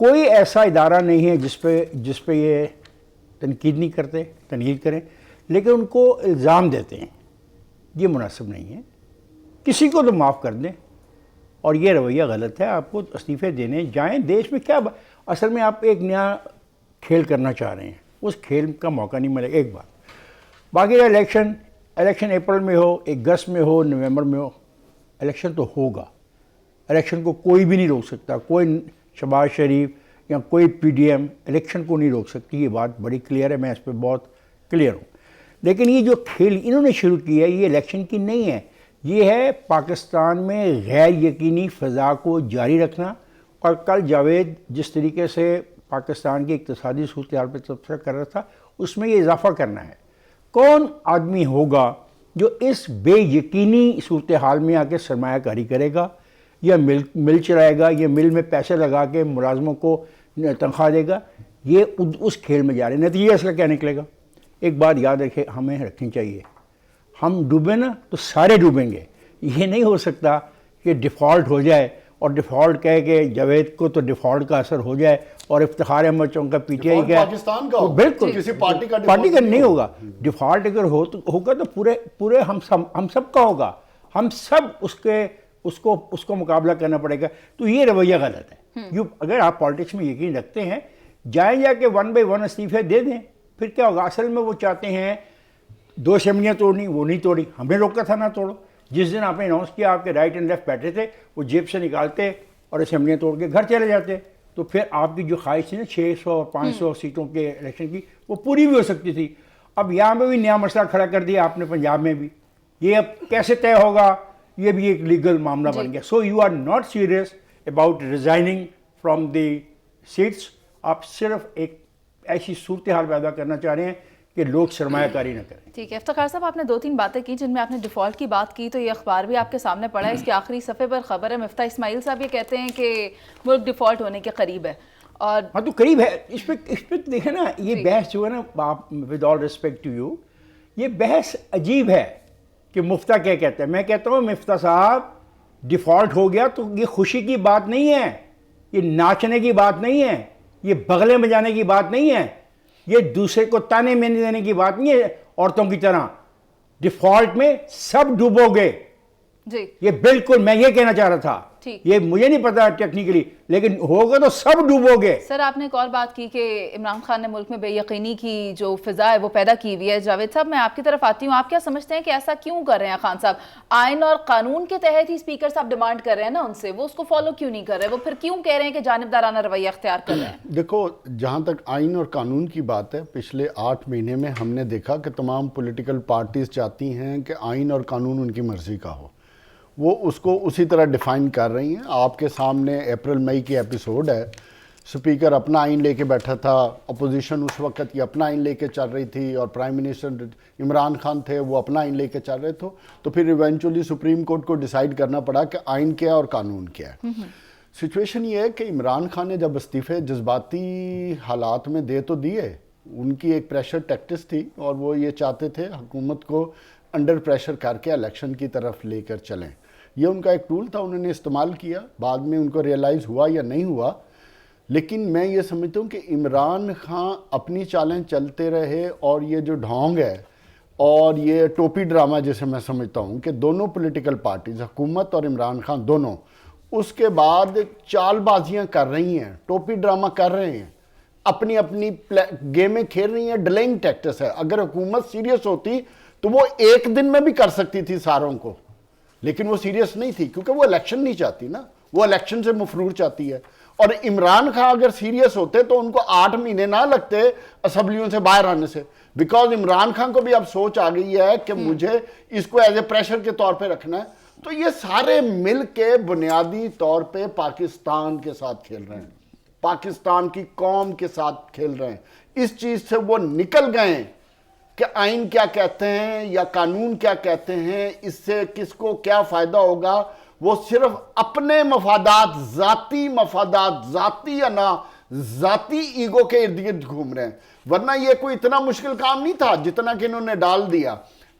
کوئی ایسا ادارہ نہیں ہے جس پہ یہ تنقید نہیں کرتے، تنقید کریں، لیکن ان کو الزام دیتے ہیں، یہ مناسب نہیں ہے. کسی کو تو معاف کر دیں، اور یہ رویہ غلط ہے. آپ کو استعفے دینے جائیں. دیش میں کیا اصل میں آپ ایک نیا کھیل کرنا چاہ رہے ہیں، اس کھیل کا موقع نہیں ملے. ایک بات باقی الیکشن اپریل میں ہو، اگست میں ہو، نومبر میں ہو، الیکشن تو ہوگا. الیکشن کو کوئی بھی نہیں روک سکتا. کوئی شہباز شریف یا کوئی پی ڈی ایم الیکشن کو نہیں روک سکتی. یہ بات بڑی کلیئر ہے، میں اس پہ بہت کلیئر ہوں. لیکن یہ جو کھیل انہوں نے شروع کی ہے، یہ الیکشن کی نہیں ہے. یہ ہے پاکستان میں غیر یقینی فضا کو جاری رکھنا. اور کل جاوید جس طریقے سے پاکستان کی اقتصادی صورتحال پہ تبصرہ کر رہا تھا، اس میں یہ اضافہ کرنا ہے. کون آدمی ہوگا جو اس بے یقینی صورتحال میں آ کے سرمایہ کاری کرے گا، یا مل چلائے گا، یا مل میں پیسے لگا کے ملازموں کو تنخواہ دے گا؟ یہ اس کھیل میں جا رہے ہیں. نتیجہ اس کا کیا نکلے گا؟ ایک بات یاد ہمیں رکھنی چاہیے، ہم ڈوبیں نا تو سارے ڈوبیں گے. یہ نہیں ہو سکتا کہ ڈیفالٹ ہو جائے اور ڈیفالٹ کہے کہ جاوید کو تو ڈیفالٹ کا اثر ہو جائے اور افتخار احمد چونکا کا پی ٹی آئی کا پاکستان کا بالکل کسی پارٹی کا نہیں ہوگا. ڈیفالٹ اگر ہوگا تو پورے ہم سب کا ہوگا. ہم سب اس کو مقابلہ کرنا پڑے گا. تو یہ رویہ غلط ہے. اگر آپ پالیٹکس میں یقین رکھتے ہیں، جائیں جا کے 1 by 1 استعفے دے دیں. پھر کیا ہوگا؟ اصل میں وہ چاہتے ہیں 2 اسمبلیاں توڑنی، وہ نہیں توڑی. ہمیں روکا تھا نہ توڑو. جس دن آپ نے اناؤنس کیا آپ کے رائٹ اینڈ لیفٹ بیٹھے تھے، وہ جیب سے نکالتے اور اسمبلیاں توڑ کے گھر چلے جاتے. تو پھر آپ کی جو خواہش تھی نا 600 اور 500 سیٹوں کے الیکشن کی، وہ پوری بھی ہو سکتی تھی. اب یہاں پہ بھی نیا مسئلہ کھڑا کر دیا آپ نے پنجاب میں بھی. یہ اب کیسے طے ہوگا؟ یہ بھی ایک لیگل معاملہ بن گیا. So you are not serious about resigning from the seats. آپ صرف ایک ایسی صورتحال پیدا کرنا چاہ رہے ہیں کہ لوگ سرمایہ کاری نہ کریں. ٹھیک ہے. افتخار صاحب، آپ نے 2-3 باتیں کی جن میں آپ نے ڈیفالٹ کی بات کی، تو یہ اخبار بھی آپ کے سامنے پڑا ہے. اس کے آخری صفحے پر خبر ہے مفتاح اسماعیل صاحب یہ کہتے ہیں کہ ملک ڈیفالٹ ہونے کے قریب ہے. اور ہاں تو قریب ہے. اس پہ دیکھیں نا، یہ بحث جو ہے نا، آپ with all respect to you, یہ بحث عجیب ہے کہ مفتاح کیا کہتے ہیں. میں کہتا ہوں مفتاح صاحب ڈیفالٹ ہو گیا تو یہ خوشی کی بات نہیں ہے، یہ ناچنے کی بات نہیں ہے، یہ بغلے بجانے کی بات نہیں ہے، یہ دوسرے کو تانے میں دینے کی بات نہیں ہے عورتوں کی طرح. ڈیفالٹ میں سب ڈوبو گے. جی یہ بالکل میں یہ کہنا چاہ رہا تھا. یہ مجھے نہیں پتا ٹیکنیکلی، لیکن ہوگا تو سب ڈوبو گے. سر آپ نے ایک اور بات کی کہ عمران خان نے ملک میں بے یقینی کی جو فضا ہے وہ پیدا کی ہوئی ہے. جاوید صاحب میں آپ کی طرف آتی ہوں. آپ کیا سمجھتے ہیں کہ ایسا کیوں کر رہے ہیں خان صاحب؟ آئین اور قانون کے تحت ہی اسپیکر صاحب ڈیمانڈ کر رہے ہیں نا ان سے، وہ اس کو فالو کیوں نہیں کر رہے؟ وہ پھر کیوں کہہ رہے ہیں کہ جانبدارانہ رویہ اختیار کر رہے ہیں؟ دیکھو، جہاں تک آئین اور قانون کی بات ہے، پچھلے 8 مہینے میں ہم نے دیکھا کہ تمام پولیٹیکل پارٹیز چاہتی ہیں کہ آئین اور قانون ان کی مرضی کا ہو. وہ اس کو اسی طرح ڈیفائن کر رہی ہیں. آپ کے سامنے اپریل مئی کی ایپیسوڈ ہے. سپیکر اپنا آئین لے کے بیٹھا تھا، اپوزیشن اس وقت یہ اپنا آئین لے کے چل رہی تھی، اور پرائم منسٹر عمران خان تھے وہ اپنا آئین لے کے چل رہے تھے. تو پھر ایونچولی سپریم کورٹ کو ڈیسائیڈ کرنا پڑا کہ آئین کیا ہے اور قانون کیا ہے. سچویشن یہ ہے کہ عمران خان نے جب استعفے جذباتی حالات میں دے تو دیے، ان کی ایک پریشر ٹیکٹس تھی اور وہ یہ چاہتے تھے حکومت کو انڈر پریشر کر کے الیکشن کی طرف لے کر چلیں. یہ ان کا ایک ٹول تھا، انہوں نے استعمال کیا. بعد میں ان کو ریئلائز ہوا یا نہیں ہوا، لیکن میں یہ سمجھتا ہوں کہ عمران خان اپنی چالیں چلتے رہے. اور یہ جو ڈھونگ ہے اور یہ ٹوپی ڈرامہ جسے میں سمجھتا ہوں کہ دونوں پولیٹیکل پارٹیز، حکومت اور عمران خان دونوں، اس کے بعد چال بازیاں کر رہی ہیں، ٹوپی ڈرامہ کر رہے ہیں، اپنی اپنی گیمیں کھیل رہی ہیں. ڈیلنگ ٹیکٹس ہے. اگر حکومت سیریس ہوتی تو وہ ایک دن میں بھی کر سکتی تھی ساروں کو، لیکن وہ سیریس نہیں تھی کیونکہ وہ الیکشن نہیں چاہتی نا، وہ الیکشن سے مفرور چاہتی ہے. اور عمران خان اگر سیریس ہوتے تو ان کو 8 مہینے نہ لگتے اسمبلیوں سے باہر آنے سے، بیکاز عمران خان کو بھی اب سوچ آ گئی ہے کہ مجھے اس کو ایز اے پریشر کے طور پہ رکھنا ہے. تو یہ سارے مل کے بنیادی طور پہ پاکستان کے ساتھ کھیل رہے ہیں، پاکستان کی قوم کے ساتھ کھیل رہے ہیں. اس چیز سے وہ نکل گئے ہیں کہ آئین کیا کہتے ہیں یا قانون کیا کہتے ہیں، اس سے کس کو کیا فائدہ ہوگا. وہ صرف اپنے مفادات، ذاتی انا، ذاتی ایگو کے ارد گرد گھوم رہے ہیں. ورنہ یہ کوئی اتنا مشکل کام نہیں تھا جتنا کہ انہوں نے ڈال دیا.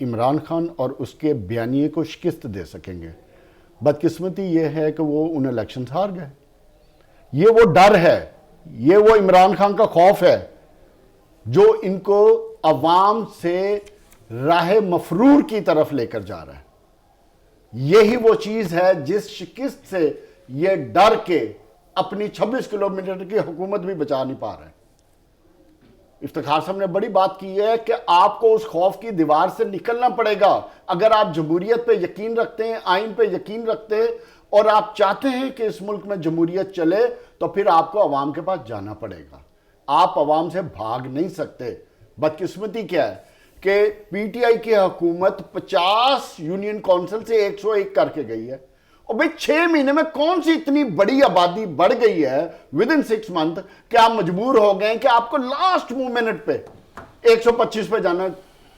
عمران خان اور اس کے بیانیے کو شکست دے سکیں گے. بدقسمتی یہ ہے کہ وہ ان الیکشنز ہار گئے. یہ وہ ڈر ہے, یہ وہ عمران خان کا خوف ہے جو ان کو عوام سے راہ مفرور کی طرف لے کر جا رہا ہے. یہی وہ چیز ہے جس شکست سے یہ ڈر کے اپنی 26 کلومیٹر کی حکومت بھی بچا نہیں پا رہے ہیں. افتخار صاحب نے بڑی بات کی ہے کہ آپ کو اس خوف کی دیوار سے نکلنا پڑے گا. اگر آپ جمہوریت پہ یقین رکھتے ہیں, آئین پہ یقین رکھتے ہیں اور آپ چاہتے ہیں کہ اس ملک میں جمہوریت چلے, تو پھر آپ کو عوام کے پاس جانا پڑے گا. آپ عوام سے بھاگ نہیں سکتے. بدقسمتی کیا ہے کہ پی ٹی آئی کی حکومت 50 یونین کونسل سے 101 کر کے گئی ہے, اور بھئی 6 مہینے میں کون سی اتنی بڑی آبادی بڑھ گئی ہے within 6 months کہ آپ مجبور ہو گئے کہ آپ کو لاسٹ منٹ پہ 125 پہ جانا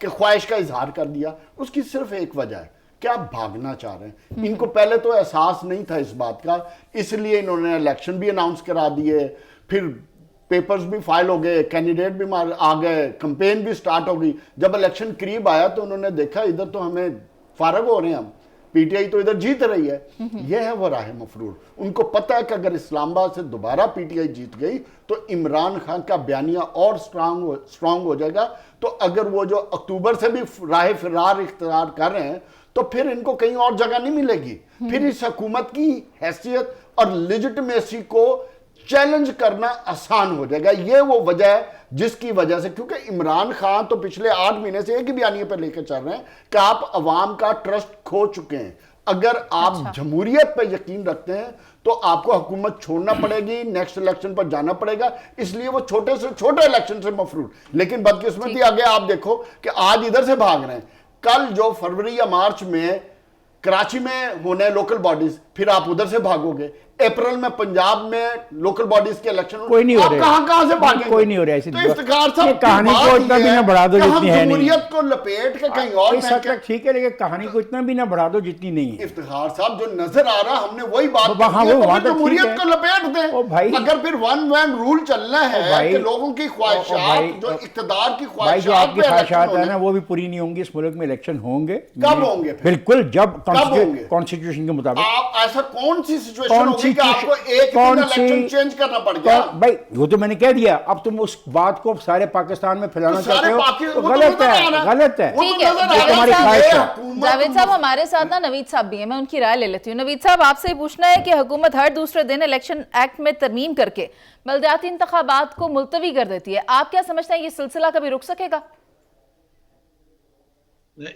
کہ خواہش کا اظہار کر دیا. اس کی صرف ایک وجہ ہے کہ آپ بھاگنا چاہ رہے ہیں. ان کو پہلے تو احساس نہیں تھا اس بات کا, اس لیے انہوں نے الیکشن بھی اناؤنس کرا دیے, پھر پیپرز بھی فائل ہو گئے, کینڈیڈیٹ بھی آ گئے, کمپین بھی سٹارٹ ہو گئی. جب الیکشن قریب آیا تو انہوں نے دیکھا ادھر تو ہمیں فارغ ہو رہے ہیں, ہم پی ٹی آئی تو ادھر جیت رہی ہے. یہ ہے وہ راہ مفرور. ان کو پتہ ہے کہ اگر اسلام آباد سے دوبارہ پی ٹی آئی جیت گئی تو عمران خان کا بیانیہ اور سٹرانگ ہو جائے گا. تو اگر وہ جو اکتوبر سے بھی راہ فرار اختیار کر رہے ہیں تو پھر ان کو کہیں اور جگہ نہیں ملے گی. پھر اس حکومت کی حیثیت اور لیجٹمیسی کو چیلنج کرنا آسان ہو جائے گا. یہ وہ وجہ ہے جس کی وجہ سے, کیونکہ عمران خان تو پچھلے 8 مہینے سے ایک ہی بیانیے پر لے کر چل رہے ہیں کہ آپ عوام کا ٹرسٹ کھو چکے ہیں. اگر آپ جمہوریت پہ یقین رکھتے ہیں تو آپ کو حکومت چھوڑنا پڑے گی, نیکسٹ الیکشن پر جانا پڑے گا. اس لیے وہ چھوٹے سے چھوٹے الیکشن سے مفرور. لیکن بدقسمتی آگے آپ دیکھو کہ آج ادھر سے بھاگ رہے ہیں, کل جو فروری یا مارچ میں کراچی میں ہونے لوکل باڈیز, پھر آپ ادھر سے بھاگو گے. اپریل میں پنجاب میں لوکل باڈیز کے الیکشن, کوئی نہیں ہو رہے, کہاں سے بھاگیں گے؟ کوئی نہیں ہو رہا. تو افتخار صاحب کہانی کو اتنا بھی نہ بڑھا دو جتنی ہے نہیں. جمہوریت کو لپیٹ کے کہیں اور اس حد تک ٹھیک ہے, لیکن کہانی کو اتنا بھی نہ بڑھا دو جتنی نہیں ہے. افتخار صاحب جو نظر آ رہا ہم نے وہی بات وہاں کی ہے, وہ تو وہاں پھر تک جمہوریت کو لپیٹ دیں. اگر پھر ون مین رول چلنا ہے کہ لوگوں کی خواہشات, جو اقتدار کی بھائی جو آپ کی خواہشات ہیں نا وہ بھی پوری نہیں ہوں گی. اس ملک میں الیکشن ہوں گے. کب ہوں گے؟ بالکل جب کانسٹیٹیوشن کے مطابق. ایسا کون سی سچویشن ہوگی کہ آپ کو ایک دن الیکشن چینج کرنا پڑ گیا؟ بھائی وہ تو میں نے کہہ دیا. اب تم اس بات کو سارے پاکستان میں پھیلانا چاہتے ہو, غلط ہے, غلط ہے. ٹھیک ہے, تمہاری خواہش ہے. جاوید صاحب ہمارے ساتھ نا نوید صاحب بھی ہیں, میں ان کی رائے لے لیتی ہوں. نوید صاحب آپ سے پوچھنا ہے کہ حکومت ہر دوسرے دن الیکشن ایکٹ میں ترمیم کر کے بلدیاتی انتخابات کو ملتوی کر دیتی ہے. آپ کیا سمجھتے ہیں یہ سلسلہ کبھی رک سکے گا؟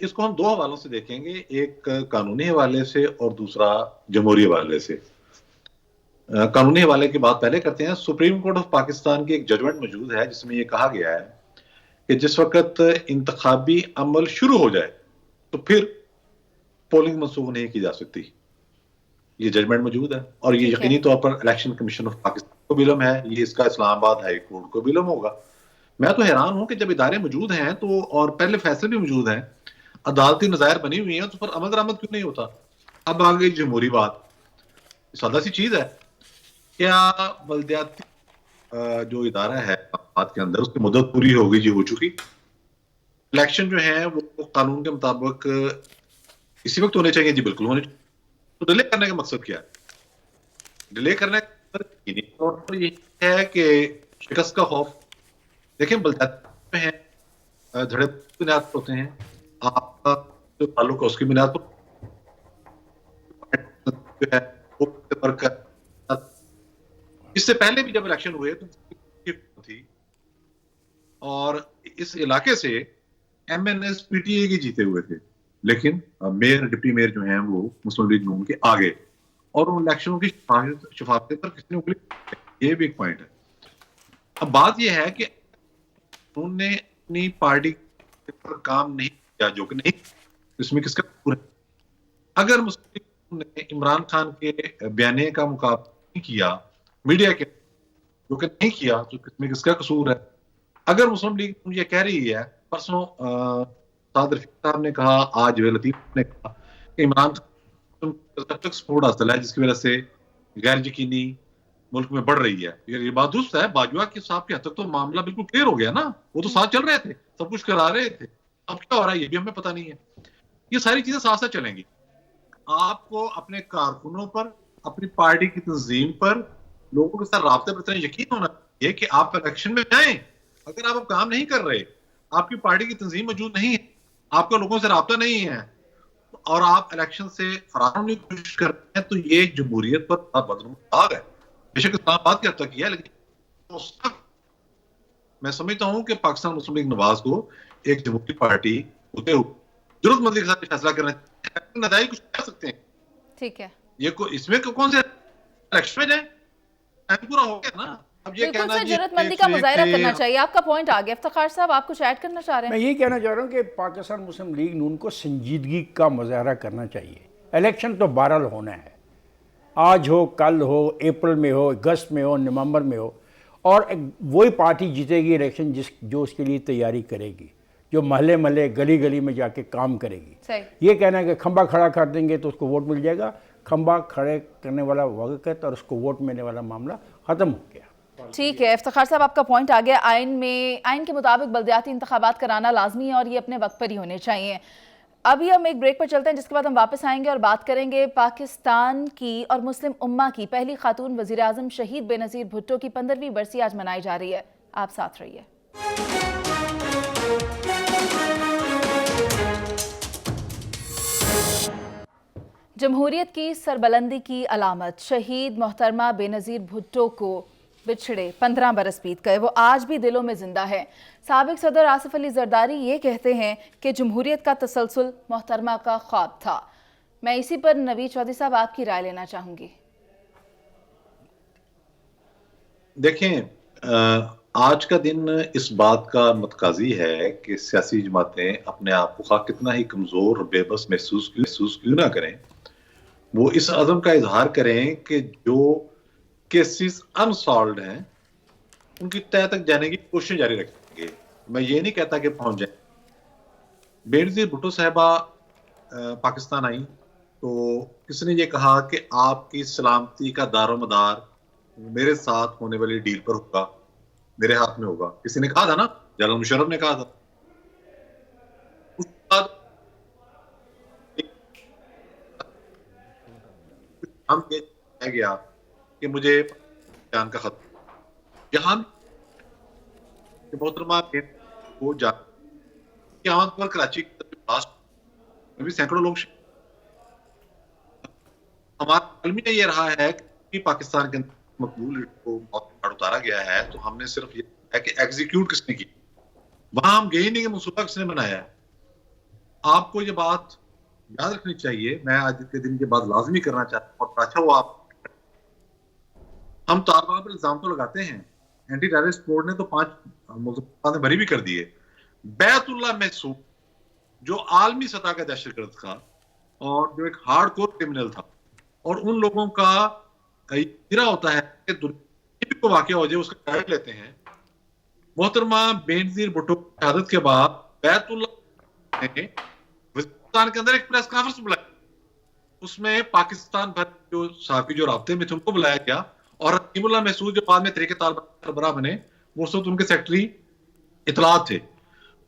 اس کو ہم 2 حوالوں سے دیکھیں گے, ایک قانونی حوالے سے اور دوسرا جمہوری حوالے سے. قانونی حوالے کی بات پہلے کرتے ہیں. سپریم کورٹ آف پاکستان کی ایک ججمنٹ موجود ہے جس میں یہ کہا گیا ہے کہ جس وقت انتخابی عمل شروع ہو جائے تو پھر پولنگ منسوخ نہیں کی جا سکتی. یہ ججمنٹ موجود ہے اور یہ یقینی طور پر الیکشن کمیشن آف پاکستان کو بھی علم ہے, یہ اس کا اسلام آباد ہائی کورٹ کو بھی علم ہوگا. میں تو حیران ہوں کہ جب ادارے موجود ہیں تو اور پہلے فیصلے بھی موجود ہیں, عدالتی نظائر بنی ہوئی ہیں, تو پر عمل درآمد کیوں نہیں ہوتا؟ اب آگے جمہوری بات, سادہ سی چیز ہے. کیا بلدیاتی جو ادارہ ہے بات کے اندر اس کی مدت پوری ہو گئی؟ جی ہو چکی. الیکشن جو ہیں وہ قانون کے مطابق اسی وقت ہونے چاہیے. جی بالکل ہونے چاہیے. تو ڈیلے کرنے کا مقصد کیا ہے؟ ڈیلے کرنے کا مقصد یہ ہے کہ شکست کا خوف. دیکھیں بلدیاتی میں ہیں دھڑے بنیاد پر ہوتے ہیں, آپ کا جو تعلق ہے اس کی بنیاد پر. اس سے پہلے بھی جب الیکشن ہوئے تو تھی, اور اس علاقے سے M N S P T A کی جیتے ہوئے تھے, لیکن میئر ڈپٹی میئر جو ہیں وہ مسلم لیگ نون کے آگے, اور ان الیکشنوں کی شفافیت پر کس نے انگلی, یہ بھی ایک پوائنٹ ہے. اب بات یہ ہے کہ انہوں نے اپنی پارٹی پر کام نہیں کیا, جو کہ نہیں, اس میں کس کا قصور ہے؟ اگر مسلم لیگ نے عمران خان کے بیانیے کا مقابلہ نہیں کیا میڈیا کے, جو کہ نہیں کیا, تو کس کا قصور ہے؟ اگر مسلم لیگ یہ کہہ رہی ہے, پرسوں سعد رفیق صاحب نے کہا, آج لطیف نے کہا کہ عمران خان سپورٹ حاصل ہے جس کی وجہ سے غیر یقینی ملک میں بڑھ رہی ہے. یہ بات درست ہے. باجوہ کے صاحب کے حد تک تو معاملہ بالکل کلیئر ہو گیا نا, وہ تو ساتھ چل رہے تھے, سب کچھ کرا رہے تھے. اب کیا ہو رہا ہے یہ بھی ہمیں پتہ نہیں ہے. یہ ساری چیزیں ساتھ ساتھ چلیں گی. آپ کو اپنے کارکنوں پر, اپنی پارٹی کی تنظیم پر, لوگوں کے ساتھ رابطے پر اتنا یقین ہونا چاہیے کہ آپ الیکشن میں جائیں. اگر آپ کام نہیں کر رہے, آپ کی پارٹی کی تنظیم موجود نہیں ہے, آپ کا لوگوں سے رابطہ نہیں ہے, اور آپ الیکشن سے فرار ہونے کی کوشش کر رہے ہیں, تو یہ جمہوریت پر بہت بدنما داغ ہے. بے شک اسلام آباد کی حد تک کیا ہے, لیکن میں سمجھتا ہوں کہ پاکستان مسلم لیگ نواز کو ایک جمہوری پارٹی ہوتے ہوئے ضرورت مندی کے ساتھ فیصلہ کرنا چاہیے. نتائج کچھ کر سکتے ہیں. ٹھیک ہے, یہ اس میں کون سے الیکشن میں جائیں, ٹائم پورا ہو گیا نا. اب یہ بالکل کہنا سر, ضرورت مندی کا مظاہرہ کرنا چاہیے. آپ کا پوائنٹ آ گیا. افتخار صاحب, آپ کچھ ایڈ کرنا چاہ رہے میں ہیں؟ یہی کہنا چاہ رہا ہوں کہ پاکستان مسلم لیگ نون کو سنجیدگی کا مظاہرہ کرنا چاہیے. الیکشن تو بہرحال ہونا ہے, آج ہو, کل ہو, اپریل میں ہو, اگست میں ہو, نومبر میں ہو, اور وہی پارٹی جیتے گی الیکشن جو اس کے لیے تیاری کرے گی, جو محلے محلے گلی گلی میں جا کے کام کرے گی. صحیح. یہ کہنا ہے کہ کھمبا کھڑا کر دیں گے تو اس کو ووٹ مل جائے گا, کھمبا کھڑے کرنے والا وقت اور اس کو ووٹ ملنے والا معاملہ ختم ہو گیا. ٹھیک ہے, افتخار صاحب آپ کا پوائنٹ آ گیا. آئین کے مطابق بلدیاتی انتخابات کرانا لازمی ہے اور یہ اپنے وقت پر ہی ہونے چاہیے. ابھی ہم ایک بریک پر چلتے ہیں, جس کے بعد ہم واپس آئیں گے اور بات کریں گے پاکستان کی اور مسلم امہ کی پہلی خاتون وزیر اعظم شہید بے نظیر بھٹو کی 15ویں برسی آج منائی جا رہی ہے. آپ ساتھ رہیے. جمہوریت کی سربلندی کی علامت شہید محترمہ بے نظیر بھٹو کو بچھڑے 15 برس بیت گئے, وہ آج بھی دلوں میں زندہ ہے. سابق صدر آصف علی زرداری یہ کہتے ہیں کہ جمہوریت کا تسلسل محترمہ کا خواب تھا. میں اسی پر نوید چودھری صاحب آپ کی رائے لینا چاہوں گی. دیکھیں, آج کا دن اس بات کا متقاضی ہے کہ سیاسی جماعتیں اپنے آپ کو خواہ کتنا ہی کمزور اور بے بس محسوس کیوں نہ کریں, وہ اس عزم کا اظہار کریں کہ جو کیسز انسالوڈ ہیں ان کی تہہ تک جانے کی کوشش جاری رکھیں گے. میں یہ نہیں کہتا کہ پہنچ جائیں. بے نظیر بھٹو صاحبہ پاکستان آئیں تو کسی نے یہ کہا کہ آپ کی سلامتی کا دار و مدار میرے ساتھ ہونے والی ڈیل پر ہوگا, میرے ہاتھ میں ہوگا. کسی نے کہا تھا نا, جلال مشرف نے کہا تھا. اس کے بعد ہم یہ کہا گیا کہ مجھے جان کا خطرہ, جہاں محترمہ کو جان کی آمد پر کراچی میں بھی سینکڑوں لوگ ہمارا المیہ یہ رہا ہے کہ پاکستان کے اندر مقبول کو موت اتارا گیا ہے, تو ہم نے صرف یہ ہے کہ ایگزیکیوٹ کس نے کی, وہاں ہم گئے ہی نہیں کہ منصوبہ کس نے بنایا ہے. آپ کو یہ بات یاد رکھنی چاہیے. میں آج کے دن یہ بات لازمی کرنا چاہتا ہوں, اور اچھا وہ آپ, ہم طالبان پر الزام تو لگاتے ہیں, اینٹی ٹیررسٹ بورڈ نے تو 5 ملزمان بری بھی کر دیے. بیت اللہ محسود جو عالمی سطح کا دہشت گرد تھا اور جو ایک ہارڈ کور کرمنل تھا, اور ان لوگوں کا ارادہ ہوتا ہے کہ دنیا کو واقع ہو جائے اس کا ٹارگٹ لیتے ہیں. محترمہ بے نظیر بھٹو کی شہادت کے بعد بیت اللہ نے وزیرستان کے اندر ایک پریس کانفرنس بلائی. اس میں پاکستان بھر جو صحافی جو رابطے میں تھے ان کو بلایا گیا, اور حکیم اللہ محسود جو بعد میں طریقہ طالبان سربراہ بنے, وہ اس وقت ان کے سیکرٹری اطلاعات تھے.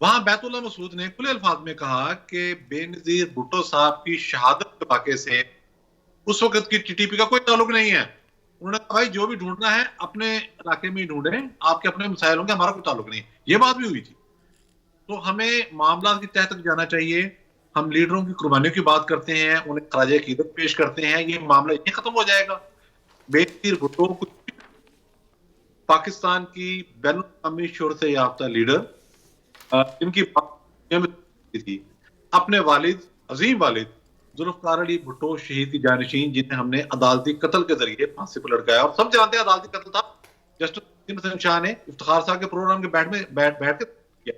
وہاں بیت اللہ مسعود نے کھلے الفاظ میں کہا کہ بے نظیر بھٹو صاحب کی شہادت کے واقعے سے اس وقت کی ٹی ٹی پی کا کوئی تعلق نہیں ہے. انہوں نے کہا بھائی جو بھی ڈھونڈنا ہے اپنے علاقے میں ہی ڈھونڈیں, آپ کے اپنے مسائل ہوں گے, ہمارا کوئی تعلق نہیں. یہ بات بھی ہوئی تھی. تو ہمیں معاملات کی تہہ تک جانا چاہیے. ہم لیڈروں کی قربانیوں کی بات کرتے ہیں, انہیں خراج عقیدت پیش کرتے ہیں, یہ معاملہ یہیں ختم ہو جائے گا. بے نظیر بھٹو پاکستان کی بین الاقوامی شہرت یافتہ لیڈر جن کی بات تھی, اپنے والد, عظیم والد ذوالفقار علی بھٹو شہید کی جانشین, جنہیں ہم نے عدالتی قتل کے ذریعے پھانسی پر لٹکایا. اور سب جانتے ہیں عدالتی قتل تھا. جسٹس حسن شاہ نے افتخار صاحب کے پروگرام کے بیٹھ کے کیا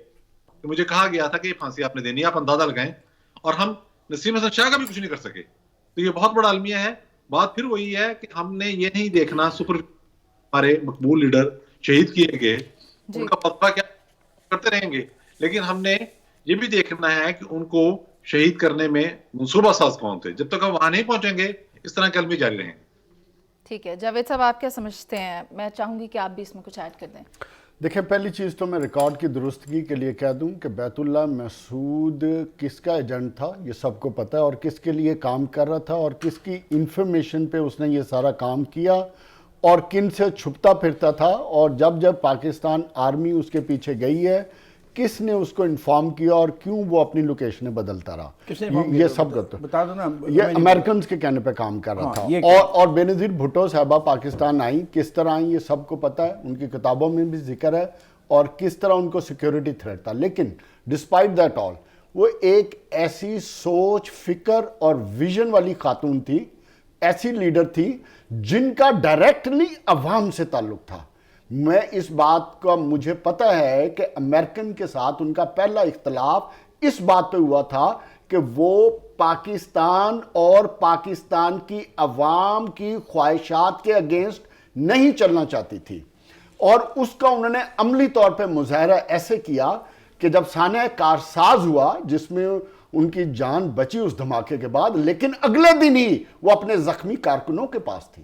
کہ مجھے کہا گیا تھا کہ یہ پھانسی آپ نے دینی ہے, آپ اندازہ لگائیں, اور ہم نسیم حسن شاہ کا بھی کچھ نہیں کر سکے. تو یہ بہت بڑا المیہ ہے. بات پھر وہی ہے کہ ہم نے یہ نہیں دیکھنا ہمارے مقبول لیڈر شہید کیے گئے, ان کا فتویٰ کیا کرتے رہیں گے, لیکن ہم نے یہ بھی دیکھنا ہے کہ ان کو شہید کرنے میں منصوبہ ساز کون تھے. جب تک ہم وہاں نہیں پہنچیں گے اس طرح کے المیہ جاری رہیں گے. ٹھیک ہے جاوید صاحب آپ کیا سمجھتے ہیں؟ میں چاہوں گی کہ آپ بھی اس میں کچھ ایڈ کر دیں. دیکھیں پہلی چیز تو میں ریکارڈ کی درستگی کے لیے کہہ دوں کہ بیت اللہ محسود کس کا ایجنٹ تھا یہ سب کو پتہ ہے، اور کس کے لیے کام کر رہا تھا اور کس کی انفارمیشن پہ اس نے یہ سارا کام کیا اور کن سے چھپتا پھرتا تھا، اور جب پاکستان آرمی اس کے پیچھے گئی ہے کس نے اس کو انفارم کیا اور کیوں وہ اپنی لوکیشنیں بدلتا رہا، یہ سب بتا دو نا. یہ امریکنز کے کہنے پہ کام کر رہا تھا. اور بے نظیر بھٹو صاحبہ پاکستان آئیں، کس طرح آئیں یہ سب کو پتہ ہے، ان کی کتابوں میں بھی ذکر ہے، اور کس طرح ان کو سیکیورٹی تھریٹ تھا. لیکن ڈسپائٹ دیٹ آل وہ ایک ایسی سوچ، فکر اور ویژن والی خاتون تھی، ایسی لیڈر تھی جن کا ڈائریکٹلی عوام سے تعلق تھا. میں اس بات کا مجھے پتہ ہے کہ امریکن کے ساتھ ان کا پہلا اختلاف اس بات پہ ہوا تھا کہ وہ پاکستان اور پاکستان کی عوام کی خواہشات کے اگینسٹ نہیں چلنا چاہتی تھی، اور اس کا انہوں نے عملی طور پہ مظاہرہ ایسے کیا کہ جب سانحہ کارساز ہوا جس میں ان کی جان بچی اس دھماکے کے بعد، لیکن اگلے دن ہی وہ اپنے زخمی کارکنوں کے پاس تھی.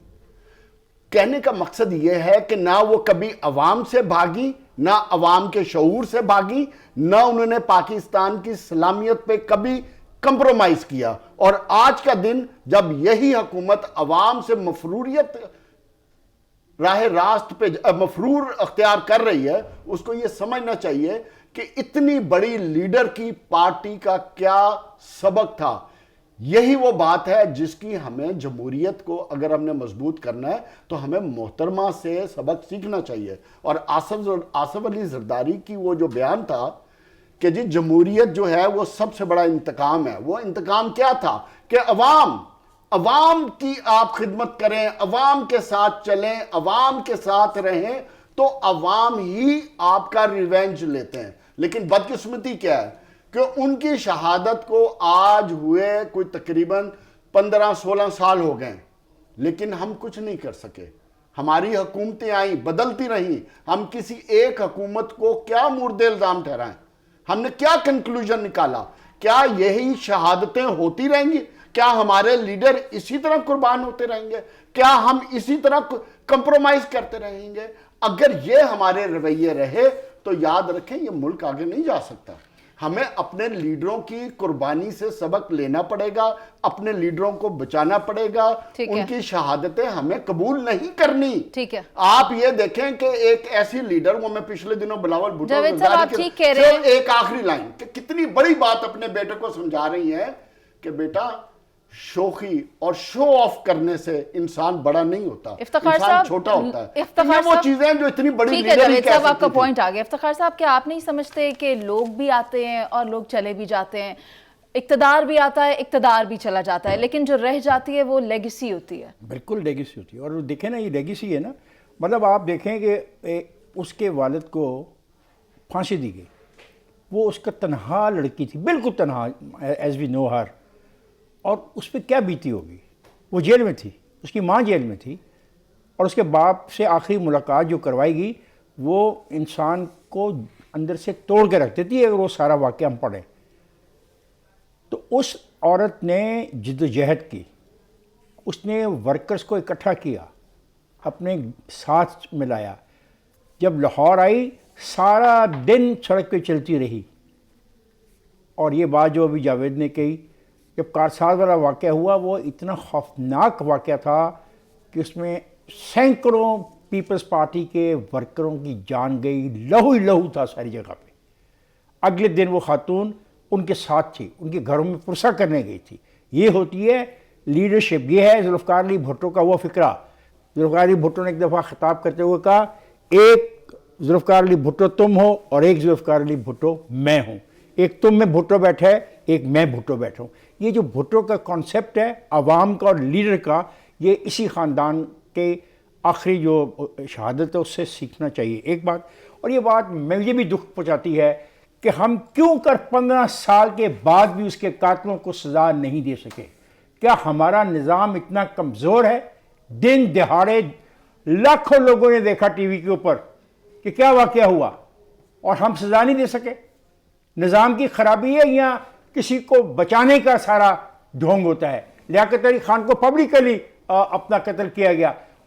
کہنے کا مقصد یہ ہے کہ نہ وہ کبھی عوام سے بھاگی، نہ عوام کے شعور سے بھاگی، نہ انہوں نے پاکستان کی سلامیت پہ کبھی کمپرومائز کیا. اور آج کا دن جب یہی حکومت عوام سے مفروریت راہ راست پہ مفرور اختیار کر رہی ہے، اس کو یہ سمجھنا چاہیے کہ اتنی بڑی لیڈر کی پارٹی کا کیا سبق تھا. یہی وہ بات ہے جس کی ہمیں جمہوریت کو اگر ہم نے مضبوط کرنا ہے تو ہمیں محترمہ سے سبق سیکھنا چاہیے. اور آصف علی زرداری کی وہ جو بیان تھا کہ جی جمہوریت جو ہے وہ سب سے بڑا انتقام ہے، وہ انتقام کیا تھا کہ عوام کی آپ خدمت کریں، عوام کے ساتھ چلیں، عوام کے ساتھ رہیں تو عوام ہی آپ کا ریونج لیتے ہیں. لیکن بدقسمتی کیا ہے کہ ان کی شہادت کو آج ہوئے کوئی تقریباً 15-16 سال ہو گئے، لیکن ہم کچھ نہیں کر سکے. ہماری حکومتیں آئیں، بدلتی رہیں، ہم کسی ایک حکومت کو کیا مورد الزام ٹھہرائیں؟ ہم نے کیا کنکلوژن نکالا؟ کیا یہی شہادتیں ہوتی رہیں گی؟ کیا ہمارے لیڈر اسی طرح قربان ہوتے رہیں گے؟ کیا ہم اسی طرح کمپرومائز کرتے رہیں گے؟ اگر یہ ہمارے رویے رہے تو یاد رکھیں یہ ملک آگے نہیں جا سکتا. ہمیں اپنے لیڈروں کی قربانی سے سبق لینا پڑے گا، اپنے لیڈروں کو بچانا پڑے گا، ان کی شہادتیں ہمیں قبول نہیں کرنی. ٹھیک ہے آپ یہ دیکھیں کہ ایک ایسی لیڈر، وہ میں پچھلے دنوں بلاول بھٹو جاوید صاحب آپ ٹھیک کہہ رہے ہیں. ایک آخری لائن کہ کتنی بڑی بات اپنے بیٹے کو سمجھا رہی ہیں کہ بیٹا شوخی اور شو آف کرنے سے انسان بڑا نہیں ہوتا، انسان چھوٹا ہوتا ہے. یہ وہ چیزیں جو اتنی بڑی ٹھیک ہے جاوید صاحب آپ کا پوائنٹ آ گیا. افتخار صاحب کیا آپ نہیں سمجھتے کہ لوگ بھی آتے ہیں اور لوگ چلے بھی جاتے ہیں، اقتدار بھی آتا ہے، اقتدار بھی چلا جاتا ہے، لیکن جو رہ جاتی ہے وہ لیگیسی ہوتی ہے؟ بالکل لیگیسی ہوتی ہے. اور دیکھیں نا یہ لیگیسی ہے نا، مطلب آپ دیکھیں کہ اس کے والد کو پھانسی دی گئی، وہ اس کا تنہا لڑکی تھی، بالکل تنہا، ایز وی نو ہر. اور اس پہ کیا بیتی ہوگی؟ وہ جیل میں تھی، اس کی ماں جیل میں تھی، اور اس کے باپ سے آخری ملاقات جو کروائی گئی وہ انسان کو اندر سے توڑ کے رکھ دیتی ہے اگر وہ سارا واقعہ ہم پڑھیں. تو اس عورت نے جد و جہد کی، اس نے ورکرز کو اکٹھا کیا، اپنے ساتھ ملایا. جب لاہور آئی سارا دن سڑک پہ چلتی رہی. اور یہ بات جو ابھی جاوید نے کہی، جب کارساز والا واقعہ ہوا وہ اتنا خوفناک واقعہ تھا کہ اس میں سینکڑوں پیپلز پارٹی کے ورکروں کی جان گئی، لہو ہی لہو تھا ساری جگہ پہ. اگلے دن وہ خاتون ان کے ساتھ تھی، ان کے گھروں میں پرسہ کرنے گئی تھی. یہ ہوتی ہے لیڈرشپ، یہ ہے ذوالفقار علی بھٹو کا وہ فکرہ. ذوالفقار علی بھٹو نے ایک دفعہ خطاب کرتے ہوئے کہا، ایک ذوالفقار علی بھٹو تم ہو اور ایک ذوالفقار علی بھٹو میں ہوں. ایک تم میں بھٹو بیٹھا ہے، ایک میں بھٹو بیٹھا ہوں. یہ جو بھٹو کا کانسیپٹ ہے عوام کا اور لیڈر کا، یہ اسی خاندان کے آخری جو شہادت ہے اس سے سیکھنا چاہیے. ایک بات، اور یہ بات مجھے بھی دکھ پہنچاتی ہے کہ ہم کیوں کر 15 سال کے بعد بھی اس کے قاتلوں کو سزا نہیں دے سکے. کیا ہمارا نظام اتنا کمزور ہے؟ دن دہاڑے لاکھوں لوگوں نے دیکھا ٹی وی کے اوپر کہ کیا واقعہ ہوا اور ہم سزا نہیں دے سکے. نظام کی خرابی ہے یا کسی کو بچانے کا سارا ڈھونگ ہوتا ہے؟ لیاقت علی خان کو پبلکلی اپنا قتل کیا گیا،